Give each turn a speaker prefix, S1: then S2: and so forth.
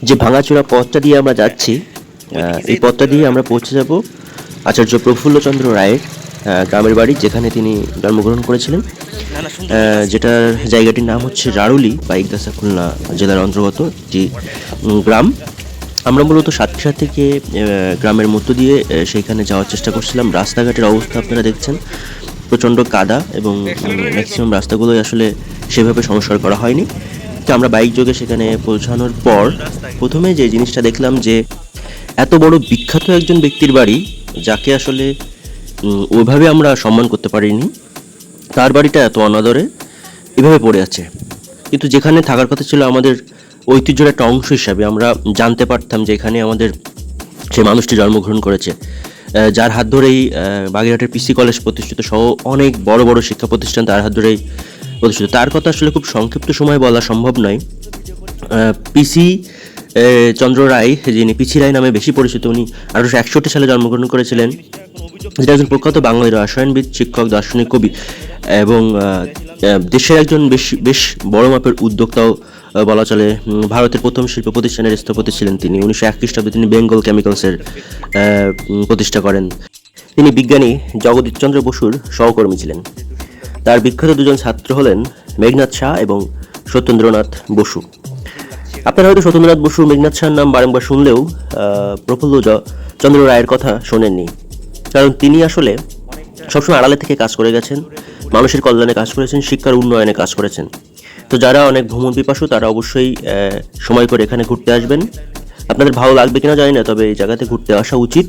S1: যে ভাঙাচোরা পথটা দিয়ে আমরা যাচ্ছি, এই পথটা দিয়ে আমরা পৌঁছে যাব আচার্য প্রফুল্লচন্দ্র রায়ের গ্রামের বাড়ি, যেখানে তিনি জন্মগ্রহণ করেছিলেন। যেটার জায়গাটির নাম হচ্ছে রাড়ুলি, বাইকগাছা, খুলনা জেলার অন্তর্গত একটি গ্রাম। আমরা মূলত সাতক্ষীরা থেকে গ্রামের মধ্য দিয়ে সেইখানে যাওয়ার চেষ্টা করছিলাম। রাস্তাঘাটের অবস্থা আপনারা দেখছেন, প্রচণ্ড কাদা, এবং ম্যাক্সিমাম রাস্তাগুলোই আসলে সেভাবে সংস্কার করা হয়নি। তো আমরা বাইক যোগে সেখানে পৌঁছানোর পর প্রথমে যে জিনিসটা দেখলাম, যে এত বড় বিখ্যাত একজন ব্যক্তির বাড়ি, যাকে আসলে ওইভাবে আমরা সম্মান করতে পারিনি, তার বাড়িটা এত অনাদরে এভাবে পড়ে আছে। কিন্তু যেখানে থাকার কথা ছিল আমাদের ঐতিহ্যের একটা অংশ হিসাবে, আমরা জানতে পারতাম যে এখানে আমাদের সেই মানুষটি জন্মগ্রহণ করেছে, যার হাত ধরেই বাগেরহাটের পিসি কলেজ প্রতিষ্ঠিত সহ অনেক বড় বড় শিক্ষা প্রতিষ্ঠান তার হাত ধরেই প্রতিষ্ঠিত। তার কথা আসলে খুব সংক্ষিপ্ত সময় বলা সম্ভব নয়। পিসি চন্দ্র রায়, যিনি পিসি রায় নামে বেশি পরিচিত, উনি 1861 সালে জন্মগ্রহণ করেছিলেন। যেটা একজন প্রখ্যাত বাঙালি রসায়নবিদ, শিক্ষক, দার্শনিক, কবি, এবং দেশের একজন বেশ বড় মাপের উদ্যোক্তাও বলা চলে। ভারতের প্রথম শিল্প প্রতিষ্ঠানের স্থপতি ছিলেন তিনি। 1901 খ্রিস্টাব্দে তিনি বেঙ্গল কেমিক্যালসের প্রতিষ্ঠা করেন। তিনি বিজ্ঞানী জগদীশচন্দ্র বসুর সহকর্মী ছিলেন। তার বিখ্যাত দুজন ছাত্র হলেন মেঘনাদ শাহ এবং সত্যেন্দ্রনাথ বসু। আপনারা হয়তো সত্যেন্দ্রনাথ বসু, মেঘনাদ শাহর নাম বারংবার শুনলেও প্রফুল্ল চন্দ্র রায়ের কথা শোনেননি, কারণ তিনি আসলে সবসময় আড়ালে থেকে কাজ করে গেছেন, মানুষের কল্যাণে কাজ করেছেন, শিক্ষার উন্নয়নে কাজ করেছেন। তো যারা অনেক ভ্রমণ পিপাসু, তারা অবশ্যই সময় করে এখানে ঘুরতে আসবেন। আপনাদের ভালো লাগবে কিনা জানি না, তবে এই জায়গাতে ঘুরতে আসা উচিত।